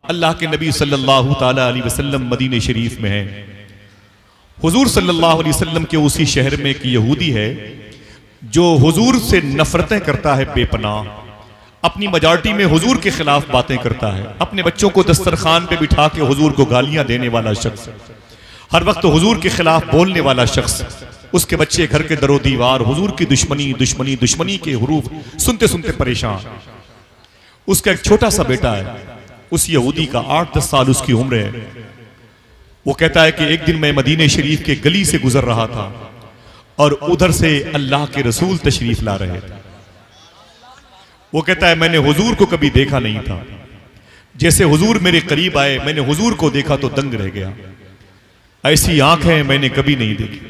अल्लाह के नबी सल्लल्लाहु ताला अलैहि वसल्लम मदीने शरीफ में हैं। हुजूर सल्लल्लाहु अलैहि वसल्लम के उसी शहर में एक यहूदी है जो हुजूर से नफरतें करता है बेपनाह। अपनी मेजॉरिटी में हुजूर के खिलाफ बातें करता है। अपने बच्चों को दस्तरखान पे बिठा के हुजूर को गालियां देने वाला शख्स, हर वक्त हुजूर के खिलाफ बोलने वाला शख्स। उसके बच्चे घर के दरो दीवार हुजूर की दुश्मनी दुश्मनी दुश्मनी के हुरूफ सुनते सुनते परेशान। उसका एक छोटा सा बेटा है, उस यहूदी का 8-10 साल उसकी उम्र है। वो कहता है कि एक दिन मैं मदीने शरीफ के गली से गुजर रहा था और उधर से अल्लाह के रसूल तशरीफ ला रहे थे। वो कहता है मैंने हुजूर को कभी देखा नहीं था, जैसे हुजूर मेरे करीब आए मैंने हुजूर को देखा तो दंग रह गया। ऐसी आंखें मैंने कभी नहीं देखी।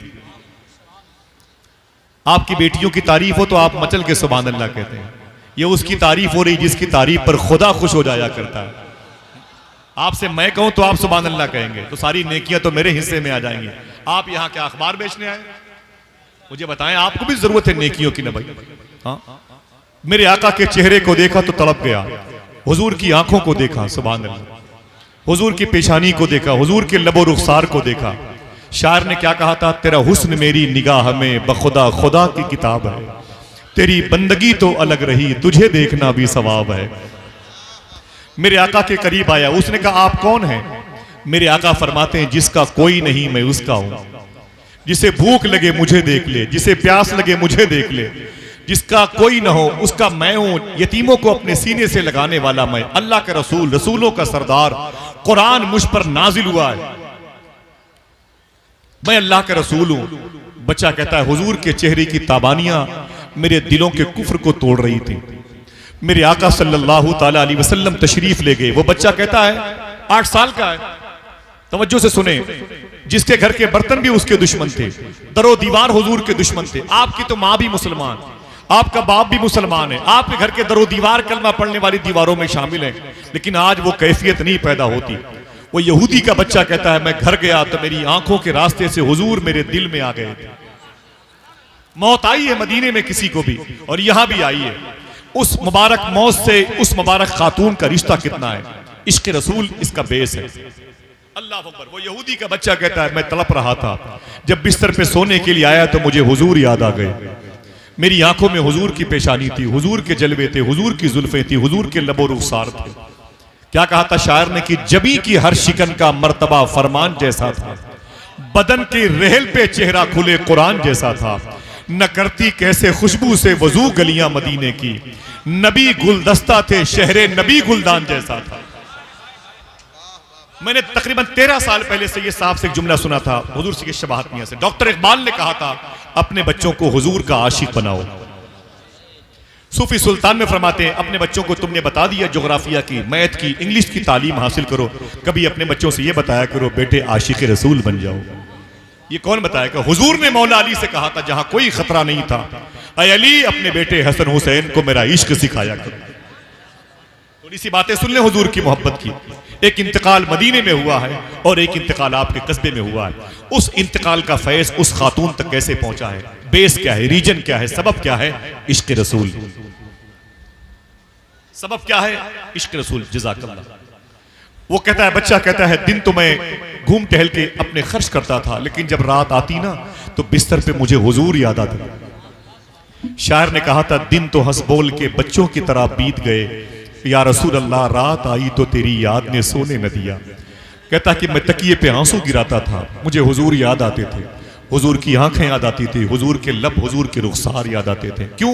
आपकी बेटियों की तारीफ हो तो आप मचल के सुभान अल्लाह कहते हैं। ये उसकी तारीफ हो रही जिसकी तारीफ पर खुदा खुश हो जाया करता है। आपसे मैं कहूं तो आप सुभान अल्लाह कहेंगे तो सारी नेकियां तो मेरे हिस्से में आ जाएंगी। आप यहां क्या अखबार बेचने आए? मुझे बताएं, आपको भी जरूरत है नेकियों की ना भाई? हाँ, मेरे आका के चेहरे को देखा तो तड़प गया, हुजूर की आंखों को देखा सुभान अल्लाह, हुजूर की पेशानी को देखा, हुजूर के लबो रुखसार को देखा। शायर ने क्या कहा था? तेरा हुस्न मेरी निगाह में बखुदा खुदा की किताब है, तेरी बंदगी तो अलग रही तुझे देखना भी सवाब है। मेरे आका के करीब आया, उसने कहा आप कौन हैं? मेरे आका फरमाते हैं जिसका कोई नहीं मैं उसका हूं, जिसे भूख लगे मुझे देख ले, जिसे प्यास लगे मुझे देख ले, जिसका कोई ना हो उसका मैं हूं। यतीमों को अपने सीने से लगाने वाला मैं, अल्लाह का रसूल, रसूलों का सरदार, कुरान मुझ पर नाजिल हुआ है, मैं अल्लाह का रसूल हूं। बच्चा कहता है हुजूर के चेहरे की ताबानियां मेरे दिलों के कुफ्र को तोड़ रही थी। मेरे आका सल्लल्लाहु ताला अलैहि वसल्लम तशरीफ ले गए। वो बच्चा कहता है 8 साल का है, तवज्जो से सुने, जिसके घर के बर्तन भी उसके दुश्मन थे, दरो दीवार हुजूर के दुश्मन थे। आपकी तो माँ भी मुसलमान, आपका बाप भी मुसलमान है, आपके घर के दरो दीवार कलमा पढ़ने वाली दीवारों में शामिल है, लेकिन आज वो कैफियत नहीं पैदा होती। वो यहूदी का बच्चा कहता है मैं घर गया तो मेरी आंखों के रास्ते से हुजूर मेरे दिल में आ गए थे। मौत आई है मदीने में किसी को भी, और यहां भी आई है। उस मुबारक मौत से उस मुबारक खातून का रिश्ता कितना है, इश्क रसूल इसका बेस है। अल्लाह अकबर। वो यहूदी का बच्चा कहता है मैं तड़प रहा था, जब बिस्तर पे सोने के लिए आया तो मुझे हुजूर याद आ गए। मेरी आंखों में हुजूर की पेशानी थी, हुजूर के जलवे थे, हुजूर की जुल्फें थी, हुजूर के लबो रुखसार थे। क्या कहा था शायर ने कि जबी की हर शिकन का मर्तबा फरमान जैसा था, बदन के रेहल पे चेहरा खुले कुरान जैसा था, न करती कैसे खुशबू से वजू गलियां मदीने की, नबी गुलदस्ता थे शहरे नबी गुलदान जैसा था। मैंने तकरीबन 13 साल पहले से ये साहब से एक जुमला सुना था हुजूर की शबाहत मियां से। डॉक्टर इकबाल ने कहा था अपने बच्चों को हुजूर का आशिक बनाओ। सूफी सुल्तान में फरमाते हैं अपने बच्चों को तुमने बता दिया जोग्राफिया की, मैथ की, इंग्लिश की तालीम हासिल करो, कभी अपने बच्चों से ये बताया करो बेटे आशिक रसूल बन जाओ। ये कौन बताएगा? हुजूर ने मौला अली से कहा था जहां कोई खतरा नहीं था, ऐ अली अपने बेटे हसन हुसैन को मेरा इश्क सिखाया करो। थोड़ी सी बातें सुन ले हुजूर की मोहब्बत की। एक इंतकाल मदीने में हुआ है और एक इंतकाल आपके कस्बे में हुआ है। उस इंतकाल का फैज उस खातून तक कैसे पहुंचा है, बेस क्या है, रीजन क्या है, सबब क्या है? इश्क रसूल। सबब क्या है? इश्क रसूल। जज़ाकल्लाह। वो कहता है, बच्चा कहता है दिन तो मैं घूम टहल के अपने खर्च करता था, लेकिन जब रात आती ना तो बिस्तर पे मुझे हुजूर याद आते। शायर ने कहा था दिन तो हंस बोल के बच्चों की तरह बीत गए, या रसूल अल्लाह रात आई तो तेरी याद ने सोने न दिया। कहता कि मैं तकिए पे आंसू गिराता था, मुझे हुजूर याद आते थे, हुजूर की आंखें याद आती थी, हुजूर के लब, हुजूर के रुखसार याद आते थे। क्यों?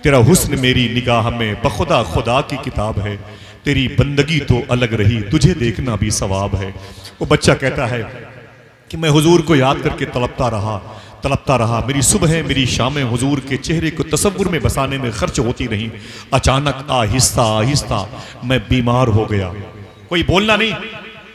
तेरा हुस्न मेरी निगाह में बखुदा खुदा की किताब है, तेरी बंदगी तो अलग रही तुझे देखना भी सवाब है। वो बच्चा कहता है कि मैं हुजूर को याद करके तड़पता रहा, मेरी सुबह मेरी शामें हुजूर के चेहरे को तसव्वुर में बसाने में खर्च होती रही। अचानक आहिस्ता आहिस्ता मैं बीमार हो गया। कोई बोलना नहीं,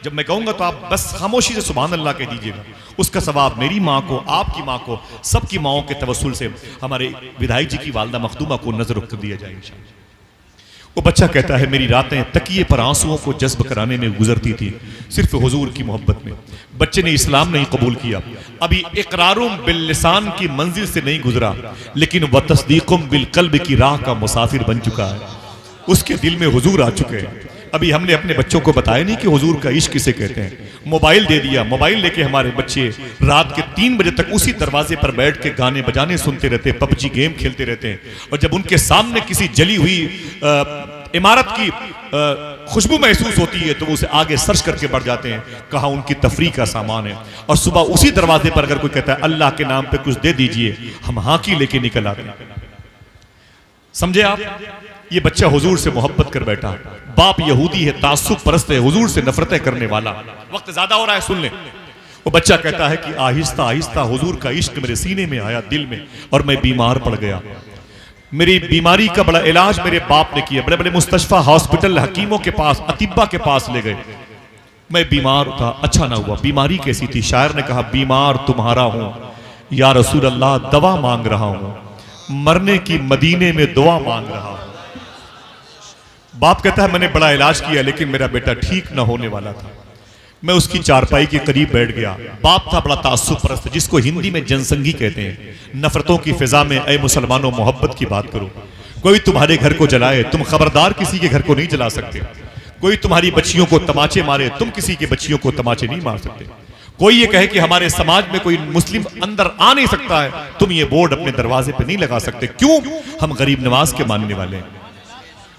जब मैं कहूंगा तो आप बस खामोशी से सुभान अल्लाह कह दीजिएगा। उसका सवाब मेरी माँ को, आपकी माँ को, सबकी माँओं के तवस्सुल से हमारे विधायक जी की वालदा मखदूमा को नजर रख दिया जाए इंशाअल्लाह। वो बच्चा कहता है मेरी रातें तकिए पर आंसुओं को जज्ब कराने में गुजरती थी, सिर्फ हुजूर की मोहब्बत में। बच्चे ने इस्लाम नहीं कबूल किया, अभी इकरारुम बिल लिसान की मंजिल से नहीं गुजरा, लेकिन वह तस्दीकुम बिल कल्ब की राह का मुसाफिर बन चुका है। उसके दिल में हुजूर आ चुके हैं। अभी हमने अपने बच्चों को बताया नहीं कि हुजूर का इश्क किसे कहते हैं। मोबाइल दे दिया, मोबाइल लेके हमारे बच्चे रात के 3 बजे तक उसी दरवाजे पर बैठ के गाने बजाने सुनते रहते हैं, पबजी गेम खेलते रहते हैं। और जब उनके सामने किसी जली हुई इमारत की खुशबू महसूस होती है तो वो उसे आगे सर्च करके बढ़ जाते हैं, कहाँ उनकी तफरीह का सामान है। और सुबह उसी दरवाजे पर अगर कोई कहता है अल्लाह के नाम पे कुछ दे दीजिए, हम हाकी लेके निकल आते हैं। समझे आप? ये बच्चा हुजूर से मोहब्बत कर बैठा, बाप यहूदी है, तासुब परस्त है, हुजूर से नफरतें करने वाला। वक्त ज्यादा हो रहा है, सुन ले। वो बच्चा कहता है कि आहिस्ता आहिस्ता हुजूर का इश्क मेरे सीने में आया, दिल में, और मैं बीमार पड़ गया। मेरी बीमारी का बड़ा इलाज मेरे बाप ने किया, बड़े बड़े मुस्तशफा हॉस्पिटल, हकीमों के पास, अतिब्बा के पास ले गए। मैं बीमार था, अच्छा ना हुआ। बीमारी कैसी थी? शायर ने कहा, बीमार तुम्हारा हूं या रसूल अल्लाह, दवा मांग रहा हूं, मरने की मदीने में दुआ मांग रहा हूं। बाप कहता है मैंने बड़ा इलाज किया लेकिन मेरा बेटा ठीक न होने वाला था। मैं उसकी चारपाई के करीब बैठ गया। बाप था बड़ा तासुब परस्त, जिसको हिंदी में जनसंगी कहते हैं। नफरतों की फिजा में ऐ मुसलमानों मोहब्बत की बात करो। कोई तुम्हारे घर को जलाए, तुम खबरदार किसी के घर को नहीं जला सकते। कोई तुम्हारी बच्चियों को तमाचे मारे, तुम किसी की बच्चियों को तमाचे नहीं मार सकते। कोई ये कहे कि हमारे समाज में कोई मुस्लिम अंदर आ नहीं सकता है, तुम ये बोर्ड अपने दरवाजे पे नहीं लगा सकते। क्यों? हम गरीब नवाज के मानने वाले हैं।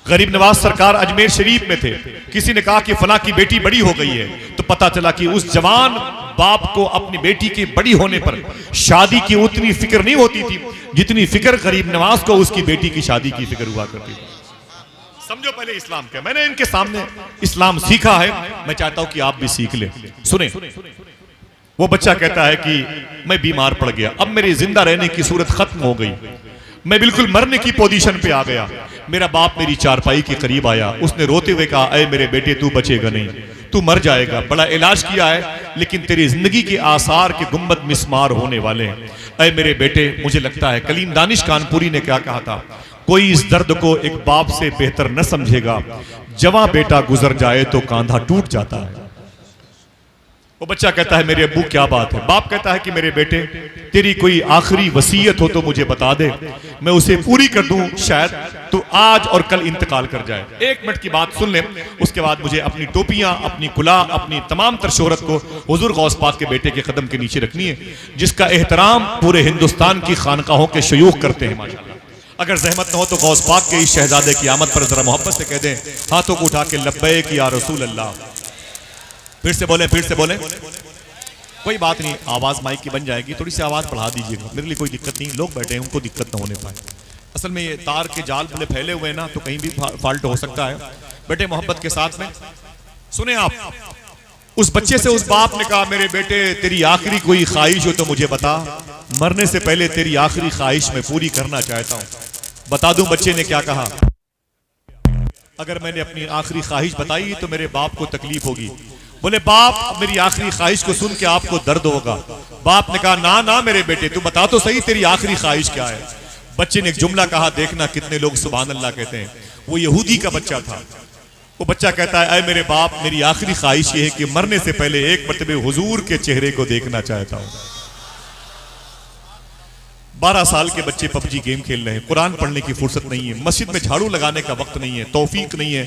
गरीब नवाज सरकार अजमेर शरीफ में थे, किसी ने कहा कि फला की बेटी बड़ी हो गई है, तो पता चला कि उस जवान बाप को अपनी बेटी के बड़ी होने पर शादी की उतनी फिक्र नहीं होती थी जितनी फिक्र गरीब नवाज को उसकी बेटी की शादी की फिक्र हुआ करती थी। समझो पहले इस्लाम क्या। मैंने इनके सामने इस्लाम सीखा है, मैं चाहता हूं कि आप भी सीख ले। सुने, वो बच्चा कहता है कि मैं बीमार पड़ गया, अब मेरी जिंदा रहने की सूरत खत्म हो गई, मैं बिल्कुल मरने की पोजीशन पे आ गया। मेरा बाप मेरी चारपाई के करीब आया, उसने रोते हुए कहा, अरे मेरे बेटे तू बचेगा नहीं, तू मर जाएगा। बड़ा इलाज किया है लेकिन तेरी जिंदगी के आसार के गुंबद मिस्मार होने वाले हैं। अरे मेरे बेटे, मुझे लगता है कलीम दानिश कानपुरी ने क्या कहा था, कोई इस दर्द को एक बाप से बेहतर न समझेगा, जवां बेटा गुजर जाए तो कांधा टूट जाता है। वो बच्चा कहता है मेरे अब्बू क्या बात है? बाप कहता है कि मेरे बेटे, तेरी कोई आखिरी वसीयत हो तो मुझे बता दे, मैं उसे पूरी कर दूं, शायद तो आज और कल इंतकाल कर जाए। 1 मिनट की बात सुन ले, उसके बाद मुझे अपनी टोपियां, अपनी कुला, अपनी तमाम तर शोहरत को हुजूर गौस पाक के बेटे के कदम के नीचे रखनी है, जिसका एहतराम पूरे हिंदुस्तान की खानकाहों के शयूख करते हैं। माशाअल्लाह, अगर जहमत न हो तो गौस पाक के इस शहजादे की आमद पर जरा मोहब्बत से कह दें, हाथों को उठा के लब्बैक या रसूल अल्लाह। फिर से बोले, फिर से बोले। कोई बात नहीं, आवाज माइक की बन जाएगी, थोड़ी सी आवाज बढ़ा दीजिएगा, मेरे लिए कोई दिक्कत नहीं। लोग बैठे हैं, उनको दिक्कत ना होने पाए। असल में ये तार के जाल बड़े फैले हुए हैं ना, तो कहीं भी फॉल्ट हो सकता है। बेटे मोहब्बत के साथ में सुने आप, उस बच्चे से उस बाप ने कहा, मेरे बेटे तेरी आखिरी कोई ख्वाहिश हो तो मुझे बता, मरने से पहले तेरी आखिरी ख्वाहिश मैं पूरी करना चाहता हूं। बता दूं बच्चे ने क्या कहा, अगर मैंने अपनी आखिरी ख्वाहिश बताई तो मेरे बाप को तकलीफ होगी। बोले बाप, मेरी आखिरी ख्वाहिश को सुन के आपको दर्द होगा। बाप ने कहा, ना ना मेरे बेटे, तू बता तो सही तेरी आखिरी ख्वाहिश क्या है। बच्चे ने एक जुमला कहा, देखना कितने लोग सुभान अल्लाह कहते हैं। वो यहूदी का बच्चा था। वो बच्चा कहता है, अय मेरे बाप, मेरी आखिरी ख्वाहिश ये है कि मरने से पहले एक मरतबे हुजूर के चेहरे को देखना चाहता हूं। 12 साल के बच्चे पबजी गेम खेल रहे हैं, कुरान पढ़ने की फुर्सत नहीं है, मस्जिद में झाड़ू लगाने का वक्त नहीं है, तौफीक नहीं है,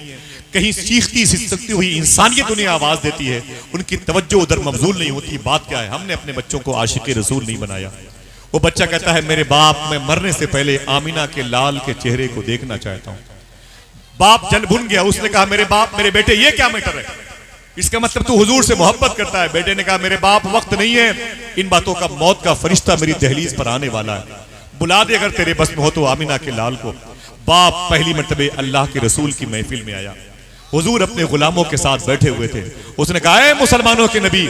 कहीं चीखती सिसकती हुई इंसानियत उन्हें आवाज देती है, उनकी तवज्जो उधर मबजूल नहीं होती। बात क्या है? हमने अपने बच्चों को आशिक रसूल नहीं बनाया। वो बच्चा कहता है, मेरे बाप, मैं मरने से पहले आमिना के लाल के चेहरे को देखना चाहता हूं। बाप जल भुन गया, उसने कहा, मेरे बाप, मेरे बेटे, ये क्या मैटर है? इसका मतलब तू हुजूर से मोहब्बत करता है। बेटे ने कहा, मेरे बाप, वक्त नहीं है, इन बातों का मौत का फरिश्ता मेरी दहलीज पर आने वाला है, बुला दे अगर तेरे बस में हो तो आमिना के लाल को। बाप पहली मर्तबे अल्लाह के रसूल की महफिल में आया, हुजूर अपने गुलामों के साथ बैठे हुए थे। उसने कहा, ऐ मुसलमानों के नबी,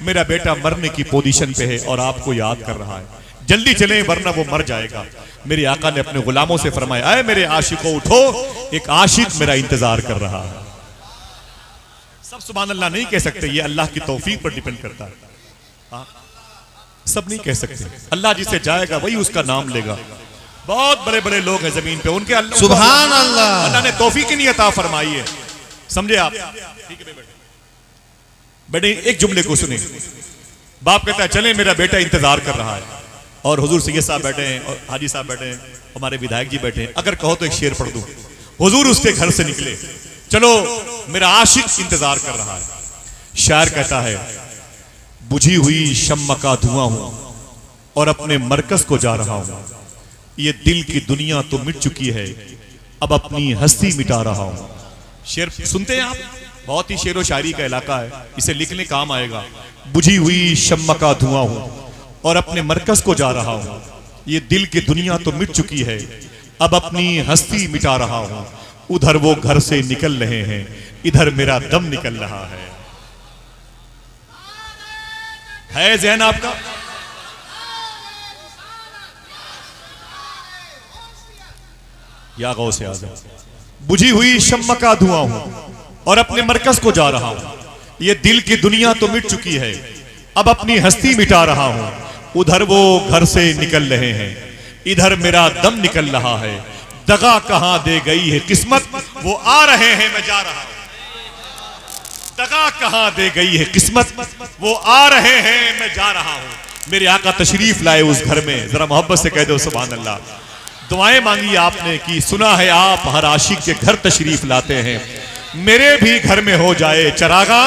मेरा बेटा मरने की पोजीशन पे है और आपको याद कर रहा है, जल्दी चलें वरना वो मर जाएगा। मेरे आका ने अपने गुलामों से फरमाया, ऐ मेरे आशिकों उठो, एक आशिक मेरा इंतजार कर रहा है। सब सुभान अल्लाह नहीं कह सकते, ये अल्लाह की तौफीक पर डिपेंड करता है। हाँ? सब नहीं कह सकते, अल्लाह जिसे जाएगा वही उसका नाम लेगा। बहुत बड़े बड़े लोग हैं जमीन पे, उनके अल्लाह सुभान अल्लाह, अल्लाह ने तौफीक नहीं अता फरमाई है। समझे आप? ठीक है बेटे, एक जुमले को सुने। बाप कहता है, चले मेरा बेटा इंतजार कर रहा है, और हुजूर सैयद साहब बैठे हैं और हाजी साहब बैठे हैं, हमारे विधायक जी बैठे हैं। अगर कहो तो एक शेर पढ़ दूं। हुजूर उसके घर से निकले, चलो मेरा आशिक इंतजार कर रहा है। शायर कहता है, बुझी हुई शम्मा का धुआं हूं और अपने मरकज को जा रहा हूं। ये दिल की दुनिया तो मिट चुकी है, अब अपनी हस्ती मिटा रहा हूं। शेर सुनते हैं आप? बहुत ही शेरो शायरी का इलाका है, इसे लिखने काम आएगा। बुझी हुई शम्मा का धुआं हूं और अपने मरकज को जा रहा हूं। ये दिल की दुनिया तो मिट चुकी है, अब अपनी हस्ती मिटा रहा हूं। उधर वो घर से निकल रहे हैं, इधर मेरा दम निकल रहा है ज़हन आपका? या गौसे आज़म। बुझी हुई शम्मा का धुआं हूं और अपने मरकज को जा रहा हूं। ये दिल की दुनिया तो मिट चुकी है, अब अपनी हस्ती मिटा रहा हूं। उधर वो घर से निकल रहे हैं, इधर मेरा दम निकल रहा है। दगा कहां दे गई है किस्मत, वो आ रहे हैं मैं जा रहा हूं। दगा कहां दे गई है किस्मत, वो आ रहे हैं मैं जा रहा हूं। मेरे आका तशरीफ लाए उस घर में, जरा मोहब्बत से कह दो सुभान अल्लाह। दुआएं मांगी आपने कि सुना है आप हर आशिक के घर तशरीफ लाते हैं। मेरे भी घर में हो जाए चरागा,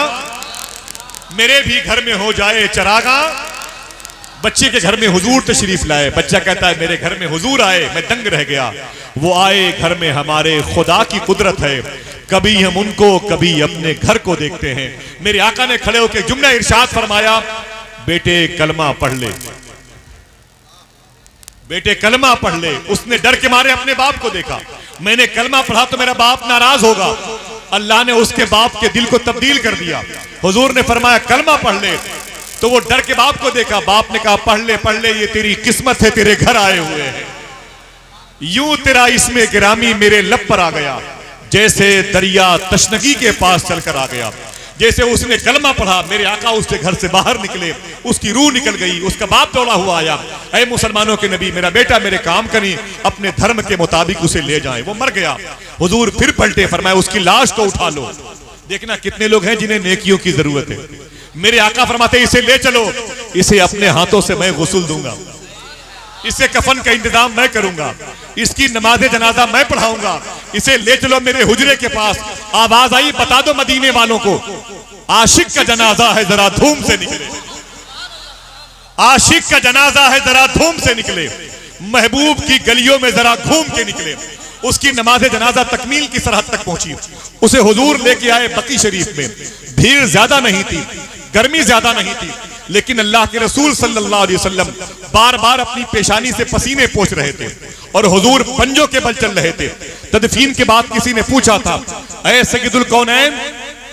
मेरे भी घर में हो जाए चरागा। बच्चे के घर में हुजूर तशरीफ लाए, बच्चा कहता है मेरे घर में हुजूर आए, मैं दंग रह गया। वो आए घर में हमारे खुदा की कुदरत है, कभी हम उनको कभी अपने घर को देखते हैं। मेरे आका ने खड़े होकर जुमला इरशाद फरमाया, बेटे कलमा पढ़ ले, बेटे कलमा पढ़ ले। उसने डर के मारे अपने बाप को देखा, मैंने कलमा पढ़ा तो मेरा बाप नाराज होगा। अल्लाह ने उसके बाप के दिल को तब्दील कर दिया। हुजूर ने फरमाया कलमा पढ़ ले, तो वो डर के बाप को देखा। बाप ने कहा पढ़ ले, ये तेरी किस्मत है, तेरे घर आए हुए हैं। यूं तेरा इसमें गिरामी मेरे लब पर आ गया, जैसे दरिया तशनगी के पास चलकर आ गया। जैसे उसने कलमा पढ़ा, मेरे आका उसके घर से बाहर निकले, उसकी रूह निकल गई। उसका बाप दौड़ा हुआ आया, ऐ मुसलमानों के नबी, मेरा बेटा मेरे काम करें, अपने धर्म के मुताबिक उसे ले जाएं। वो मर गया। हुजूर फिर पलटे, फरमाया उसकी लाश को उठा लो। देखना कितने लोग हैं जिन्हें नेकियों की जरूरत है। मेरे आका फरमाते इसे ले चलो, इसे अपने हाथों से मैं गुस्ल दूंगा, इसे कफन का इंतजाम मैं करूंगा, इसकी नमाज जनाजा मैं पढ़ाऊंगा। इसे ले चलो मेरे हुजरे के पास। आवाज आई, बता दो मदीने वालों को, आशिक का जनाजा है, जरा धूम से निकले। आशिक का जनाजा है, जरा धूम से निकले। महबूब की गलियों में जरा घूम के निकले। उसकी नमाज जनाजा तकमील की सरहद तक पहुंची। उसे हुजूर लेके आए बकी शरीफ में। भीड़ ज्यादा नहीं थी, गर्मी ज्यादा नहीं थी, लेकिन अल्लाह के रसूल सल्लल्लाहु अलैहि वसल्लम बार बार अपनी पेशानी से पसीने पोंछ रहे थे और हुजूर पंजों के बल चल रहे थे। तदफीन के बाद किसी ने पूछा था, ऐ सय्यदुल कौनैन,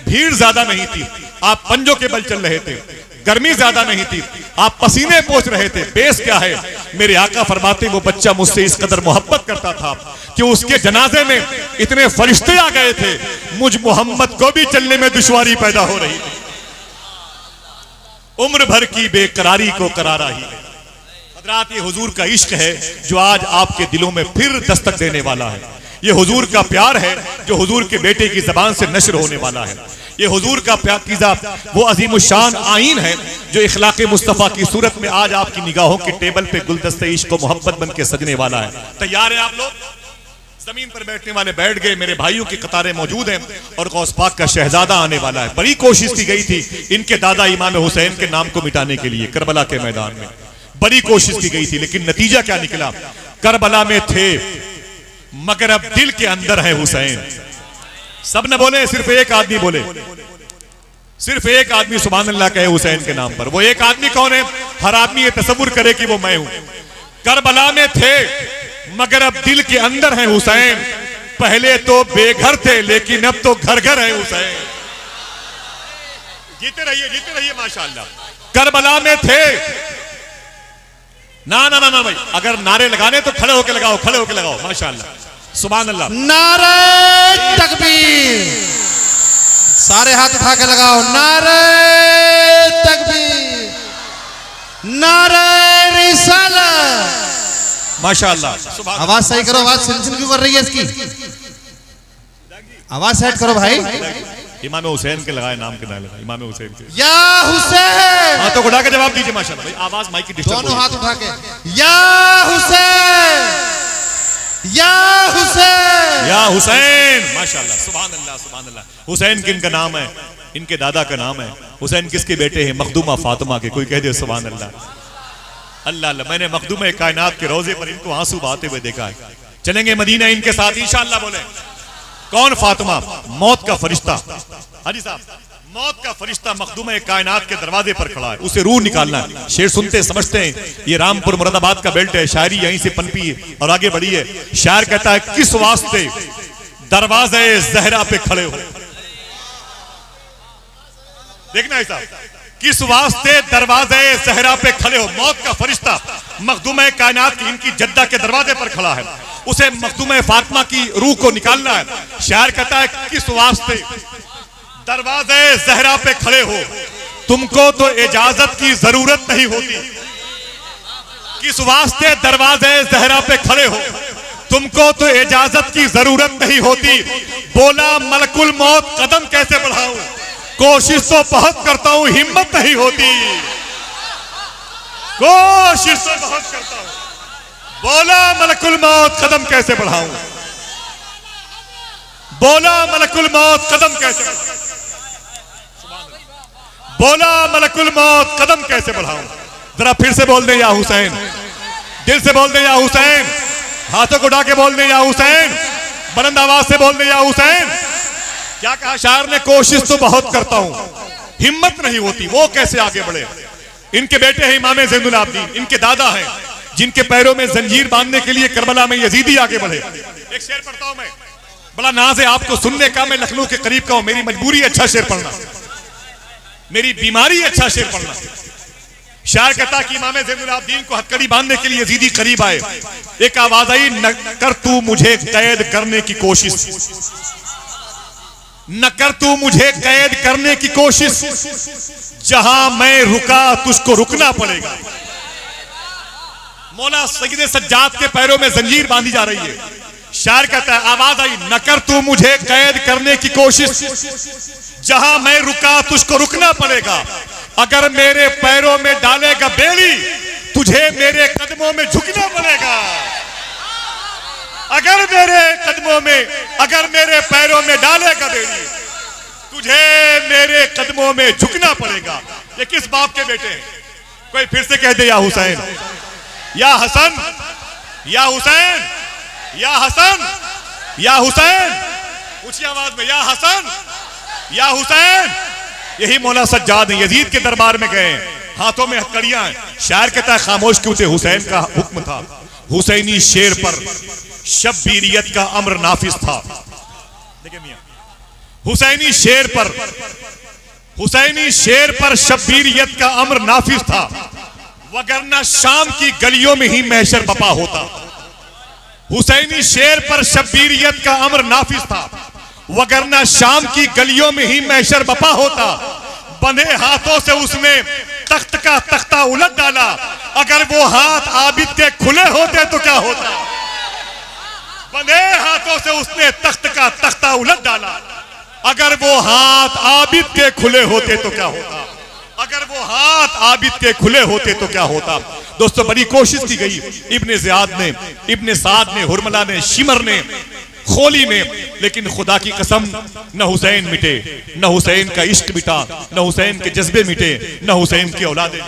भीड़ ज्यादा नहीं थी, आप पंजों के बल चल रहे थे, गर्मी ज्यादा नहीं थी, आप पसीने पोंछ रहे थे, बेस क्या है? मेरे आका फरमाते वो बच्चा मुझसे इस कदर मोहब्बत करता था कि उसके जनाजे में इतने फरिश्ते आ गए थे, मुझ मोहम्मद को भी चलने में दुश्वारी पैदा हो रही थी। उम्र भर की बेकरारी को करारा ही है। हज़रात, ये हुजूर का इश्क है जो आज आपके दिलों में फिर दस्तक देने वाला है। ये हुजूर का प्यार है जो हुजूर के बेटे की जबान से नश्र होने वाला है। ये हुजूर का पाकीज़ा वो अजीमुशान आईन है जो इखलाक़े मुस्तफ़ा की सूरत में आज आपकी निगाहों के टेबल पे गुलदस्ते इश्क व मोहब्बत बन के सजने वाला है। तैयार हैं आप लोग? जमीन पर बैठने वाले बैठ गए, मेरे भाइयों की कतारें मौजूद हैं और गौस पाक का शहजादा आने वाला है। बड़ी कोशिश की गई थी इनके दादा इमाम हुसैन के नाम को मिटाने के लिए करबला के मैदान में, बड़ी कोशिश की गई थी, लेकिन नतीजा क्या निकला? करबला में थे मगर अब दिल के अंदर है हुसैन। सब न बोले, सिर्फ एक आदमी बोले, सिर्फ एक आदमी सुभान अल्लाह कहे हुसैन के नाम पर। वो एक आदमी कौन है? हर आदमी ये तसव्वुर करे कि वो मैं हूं। करबला में थे मगर अब दिल के अंदर है हुसैन। पहले तो बेघर थे लेकिन अब तो घर घर है हुसैन। जीते रहिए माशाअल्लाह। करबला में थे ना ना ना ना भाई, अगर नारे लगाने तो खड़े होके लगाओ, खड़े होके लगाओ माशाअल्लाह सुभान अल्लाह। नारे तकबीर, सारे हाथ उठा के लगाओ। नारे तकबीर, नारे रिसालत, माशाअल्लाह। आवाज सही करो, आवाज सिलसिल क्यों कर रही है इसकी? आवाज सेट करो भाई। इमाम हुसैन के लगाए, नाम के ना लगाए, इमाम हुसैन के। या हुसैन, हाथों को उठा के जवाब दीजिए माशाअल्लाह। भाई आवाज माइक की डिस्टर्ब, दोनों हाथ उठा के। या हुसैन, या हुसैन, या हुसैन। माशाल्लाह, सुभान अल्लाह, सुभान अल्लाह। हुसैन किन का नाम है? इनके दादा का नाम है। हुसैन किसके बेटे हैं? मखदूमा फातिमा के। कोई कह दे सुभान अल्लाह। अल्लाह अल्लाह। मैंने मखदूमा कायनात के रोजे पर इनको आंसू बहाते हुए देखा है। चलेंगे मदीना इनके साथ इंशाअल्लाह। बोले कौन? फातिमा, मौत का फरिश्ता। हाजी साहब, मौत का फरिश्ता मखदूमा कायनात के दरवाजे पर खड़ा है, उसे रूह निकालना है। शेर सुनते समझते हैं ये रामपुर मुरादाबाद का बेल्ट है, शायरी यहीं से पनपी है और आगे बढ़ी है। शायर कहता है किस वास्ते दरवाजे जहरा पे खड़े हो। देखना है साहब, किस वास्ते दरवाजे जहरा पे खड़े हो। मौत का फरिश्ता मखदूमा कायनात की इनकी जद्दा के दरवाजे पर खड़ा है, उसे मखदूमा फातिमा की रूह को निकालना है। शायर कहता है किस वास्ते दरवाजे जहरा पे खड़े हो, तुमको तो इजाजत की जरूरत नहीं होती। किस वास्ते दरवाजे जहरा पे खड़े हो, तुमको तो इजाजत की जरूरत नहीं होती। बोला मलकुल मौत कदम कैसे बढ़ाऊं, कोशिश तो बहुत करता हूं हिम्मत नहीं होती। कोशिश तो बहुत करता हूं, बोला मलकुल मौत कदम कैसे बढ़ाऊं। बोला मलकुल मौत कदम कैसे बढ़ाऊं, बोला मलकुल मौत कदम कैसे बढ़ाऊं। जरा फिर से बोल दे या हुसैन, दिल से बोल दे या हुसैन, हाथों को उठा के बोल दे या हुसैन, बुलंद आवाज से बोल दे या हुसैन। क्या कहा शायर ने? कोशिश तो बहुत करता हूं, हिम्मत नहीं होती। वो कैसे आगे बढ़े? इनके बेटे हैं इमाम ज़ैनुल आबिदीन, इनके दादा हैं जिनके पैरों में जंजीर बांधने के लिए करबला में यजीदी आगे बढ़े। एक शेर पढ़ता हूं मैं, बड़ा नाज है आपको सुनने का। मैं लखनऊ के करीब का हूं, मेरी मजबूरी अच्छा शेर पढ़ना, मेरी बीमारी अच्छा शेर पढ़ना। शायर कहता कि इमाम ज़ैनुल आबिदीन को हथकड़ी बांधने के लिए यजीदी करीब आए। एक आवाज आई, न कर तू मुझे कैद करने की कोशिश, न कर तू मुझे कैद करने की कोशिश, जहां मैं रुका तुझको रुकना पड़ेगा। मौला सैयद सज्जाद के पैरों में जंजीर बांधी जा रही है। शायर कहता है, आवाज आई, न कर तू मुझे कैद करने की कोशिश, जहां मैं रुका तुझको रुकना पड़ेगा। अगर मेरे पैरों में डालेगा बेड़ी, तुझे मेरे कदमों में झुकना पड़ेगा। अगर मेरे कदमों में, अगर मेरे पैरों में डालेगा बेड़ी, तुझे मेरे कदमों में झुकना पड़ेगा। ये किस बाप के बेटे हैं? कोई फिर से कह दे या हुसैन, या हसन, या हुसैन, या हसन, या हुसैन। ऊंची आवाज में, या हसन, या हुसैन। यही मौला सज्जाद है, यजीद के दरबार में गए, हाथों में हथकड़ियां हैं। शायर कहता है खामोश क्यों थे? हुसैन का हुक्म था। हुसैनी शेर पर शब्बीरियत का अम्र नाफिज था। देखिए मियां, हुसैनी शेर पर, हुसैनी शेर पर शब्बीरियत का अम्र नाफिज था, वगरना शाम की गलियों में ही महशर बपा होता। हुसैनी शेर पर शब्बीरियत का अम्र नाफिज था, वगरना शाम की गलियों में ही महशर बपा होता। बंधे हाथों से उसने तख्त का तख्ता उलट डाला, अगर वो हाथ आबिद के खुले होते तो क्या होता। बंधे हाथों से उसने तख्त का तख्ता उलट डाला, अगर वो हाथ आबिद के खुले होते तो क्या होता। अगर वो हाथ आबिद के खुले होते तो क्या होता। दोस्तों, बड़ी कोशिश की गई इब्ने ज़ियाद ने, इब्ने साद ने, हुरमला ने, शिमर ने, खोली ने, लेकिन खुदा की कसम न हुसैन मिटे, न हुसैन का इश्क मिटा, न हुसैन के जज्बे मिटे, न हुसैन की औलादे।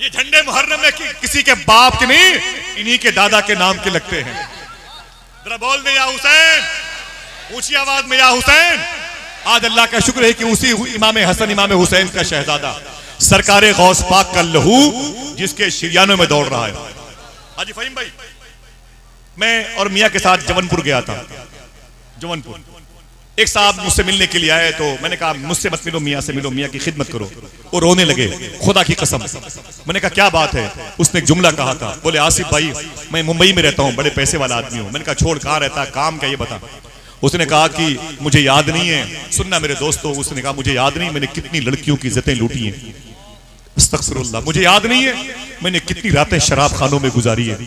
ये झंडे मुहर्रम में किसी के बाप के नहीं, इन्हीं के दादा के नाम के लगते हैं। जरा बोल दे या हुसैन, ऊंची आवाज में, या हुसैन। आज अल्लाह का शुक्र है कि उसी इमाम हसन इमाम हुसैन का शहजादा सरकारे गौस पाक का लहू जिसके शिरियानों में दौड़ रहा है। हाजी फहीम भाई, मैं और मियाँ के साथ जवनपुर गया था। जवनपुर एक साहब मुझसे मिलने के लिए आए, तो मैंने कहा मुझसे मत मिलो, मियाँ से मिलो, मियाँ की खिदमत करो। वो रोने लगे, खुदा की कसम। मैंने कहा क्या बात है? उसने एक जुमला कहा था, बोले आसिफ भाई मैं मुंबई में रहता हूँ, बड़े पैसे वाला आदमी हूँ। मैंने कहा छोड़, कहाँ रहता, काम क्या, ये बता। उसने कहा कि मुझे याद नहीं है। सुनना मेरे दोस्तों, उसने कहा मुझे याद नहीं मैंने कितनी लड़कियों की इज्जतें लूटी हैं। अस्तगफिरुल्लाह, मुझे याद नहीं है मैंने कितनी रातें शराब खानों में गुजारी है।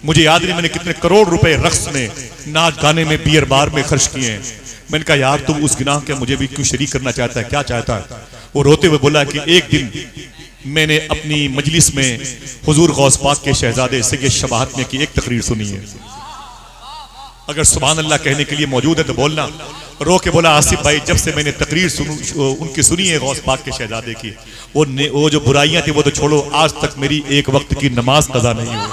मुझे याद नहीं मैंने कितने करोड़ रुपए रक्स में, नाच गाने में, बियर बार में खर्च किए हैं। मैंने कहा यार तुम उस गुनाह के मुझे भी क्यों शरीक करना चाहता है, क्या चाहता है? वो रोते हुए बोला कि एक दिन मैंने अपनी मजलिस में हुजूर गौस पाक के शहजादे सैयद शबाहत ने की एक तकरीर सुनी है। अगर सुभान अल्लाह कहने के लिए मौजूद है तो बोलना। रो के बोला आसिफ भाई, जब से मैंने तकरीर उनकी सुनी है गौस पाक के शहजादे की, वो जो बुराइयां थी वो तो छोड़ो, आज तक मेरी एक वक्त की नमाज कज़ा नहीं हुई।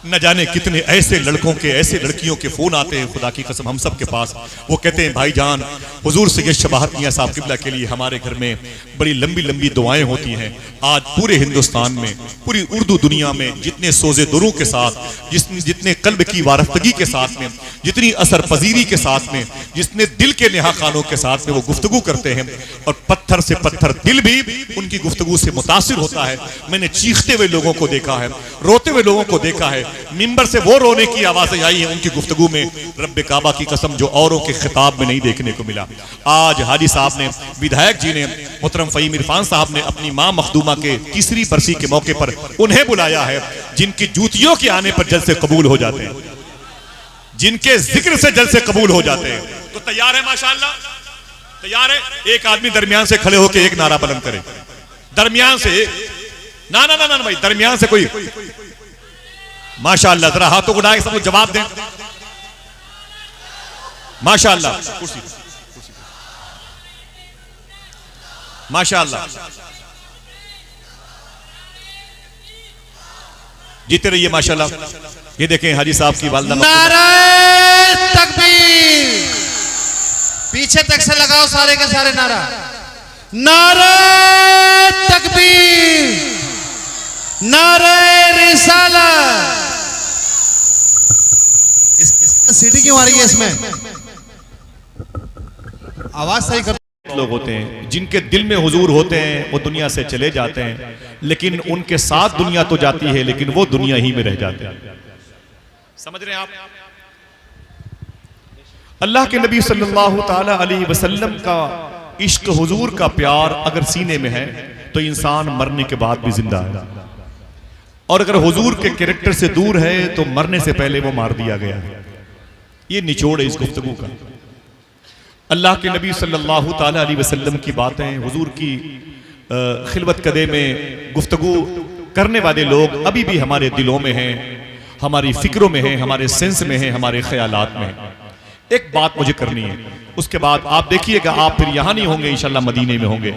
न जाने कितने ऐसे लड़कों के, ऐसे लड़कियों के फोन आते हैं खुदा की कसम हम सब के पास। वो कहते हैं भाईजान, हुजूर सैयद शबाहत मियां साहब किबला के लिए हमारे घर में बड़ी लंबी लंबी दुआएं होती हैं। आज पूरे हिंदुस्तान में, पूरी उर्दू दुनिया में जितने सोजे दुरू के साथ, जितने कल्ब की वारफ्तगी के साथ में, जितनी असर पजीरी के साथ में, जितने दिल के नेहा खानों के साथ में वो गुफ्तगू करते हैं, और पत्थर से पत्थर दिल भी उनकी गुफ्तगू से मुतासिर होता है। मैंने चीखते हुए लोगों को देखा है, रोते हुए लोगों को देखा है, मिंबर से वो रोने की आवाजें आई हैं उनकी गुफ्तगू में, रब्बे काबा की कसम, जो औरों के खिताब में नहीं देखने को मिला। आज हाजी साहब ने, विधायक जी ने, मोहतरम फहीम इरफान साहब ने अपनी मां मखदूमा के तीसरी बरसी के मौके पर उन्हें बुलाया है, जिनकी जूतियों के आने पर जलसे कबूल हो जाते हैं, जिनके जिक्र से जलसे कबूल हो जाते हैं। तो तैयार है माशाअल्लाह, तैयार है? एक आदमी दरमियान से खड़े होकर एक नारा बुलंद करे, दरमियान से। ना ना ना ना भाई, दरमियान से कोई, माशाअल्लाह, जरा हाथों को उठाए सब लोग जवाब दें। माशाअल्लाह, कुर्सी माशाअल्लाह, जीते रहिए माशाअल्लाह। ये देखें हाजी साहब की वालदा। नारे तकबीर, पीछे तक से लगाओ सारे के सारे नारा। नारे तकबीर, नारे रिसालत। सीटी क्यों आ रही है इसमें? आवाज सही कर। लोग होते हैं जिनके दिल में हुजूर होते हैं, वो दुनिया से चले जाते हैं, लेकिन उनके साथ दुनिया तो जाती है, लेकिन वो दुनिया ही में रह जाते हैं। समझ रहे हैं आप? अल्लाह के नबी सल्लल्लाहु ताला अलैहि वसल्लम का इश्क, हुजूर का प्यार अगर सीने में है तो इंसान मरने के बाद भी जिंदा है, और अगर हुजूर के कैरेक्टर से दूर है तो मरने से पहले वो मार दिया गया है। ये निचोड़ है इस गुफ्तगू का। अल्लाह के नबी सल्लल्लाहु ताला अलैहि वसल्लम की बातें, हुजूर की खिलवत कदे में गुफ्तगू करने वाले लोग अभी भी हमारे दिलों में हैं, हमारी फिक्रों में हैं, हमारे सेंस में हैं, हमारे ख्यालात में हैं। एक बात मुझे करनी है, उसके बाद आप देखिएगा, आप फिर यहाँ नहीं होंगे, इंशाल्लाह मदीने में होंगे,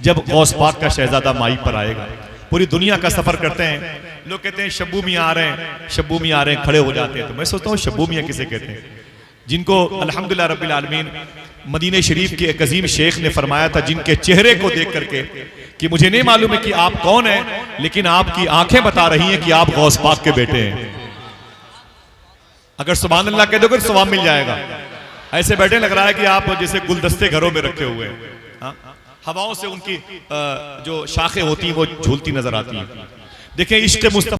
जब गौस पाक का शहजादा माई पर आएगा। पूरी दुनिया का सफर करते हैं लोग, कहते हैं शब्बू मियां आ रहे हैं, शब्बू मियां आ रहे हैं, खड़े हो जाते हैं। तो मैं सोचता हूँ शब्बू मियां किसे कहते हैं? जिनको अल्हम्दुलिल्लाह रब्बिल आलमीन मदीने शरीफ के एक अजीम शेख ने फरमाया था, जिनके चेहरे को देख करके कि मुझे नहीं मालूम है कि आप कौन हैं, लेकिन आपकी आंखें बता रही हैं कि आप गौस पाक के बेटे हैं। अगर सुभान अल्लाह कह दोगे तो सवाब मिल जाएगा। ऐसे बैठे लग रहा है कि आप जैसे गुलदस्ते घरों में रखे हुए हैं, हवाओं से उनकी जो शाखें होती हैं वो झूलती नजर आती हैं। देखें इश्क़ मुस्तफ़ा